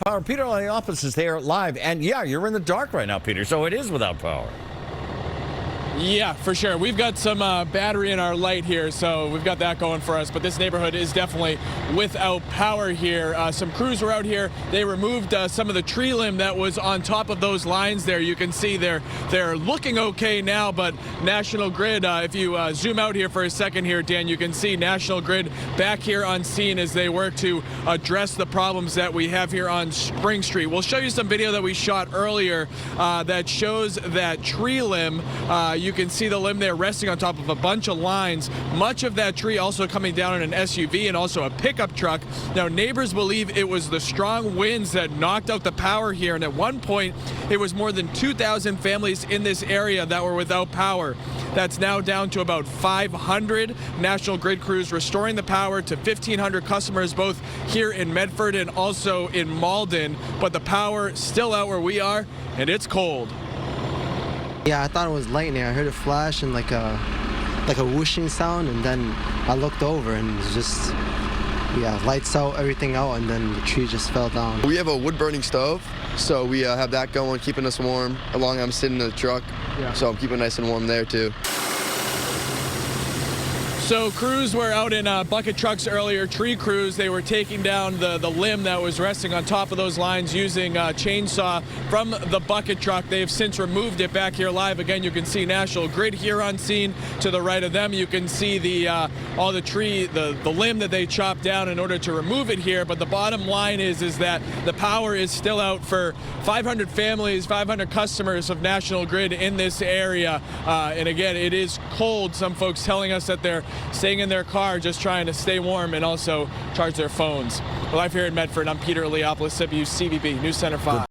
Power. Peter Leopoulos is there live. And yeah, you're in the dark right now, Peter, so it is without power. Yeah, for sure. We've got some battery in our light here, so we've got that going for us. But this neighborhood is definitely without power here. Some crews were out here. They removed some of the tree limb that was on top of those lines there. You can see they're looking okay now, but National Grid, if you zoom out here for a second here, Dan, you can see National Grid back here on scene as they work to address the problems that we have here on Spring Street. We'll show you some video that we shot earlier that shows that tree limb. You can see the limb there resting on top of a bunch of lines. Much of that tree also coming down in an SUV and also a pickup truck. Now, neighbors believe it was the strong winds that knocked out the power here, and at one point, it was more than 2,000 families in this area that were without power. That's now down to about 500 National Grid crews restoring the power to 1,500 customers, both here in Medford and also in Malden. But the power still out where we are, and it's cold. Yeah, I thought it was lightning. I heard a flash and like a whooshing sound, and then I looked over and it was just, yeah, lights out, everything out, and then the tree just fell down. We have a wood-burning stove, so we have that going, keeping us warm. Along I'm sitting in the truck, so I'm keeping nice and warm there too. So crews were out in bucket trucks earlier, tree crews. They were taking down the limb that was resting on top of those lines using a chainsaw from the bucket truck. They've since removed it. Back here live again, you can see National Grid here on scene. To the right of them, you can see the all the tree, the limb that they chopped down in order to remove it here. But the bottom line is that the power is still out for 500 families, 500 customers of National Grid in this area. And again, it is cold. Some folks telling us that they're staying in their car just trying to stay warm and also charge their phones. Live here in Medford, I'm Peter Leopoulos, WCVB News Center 5.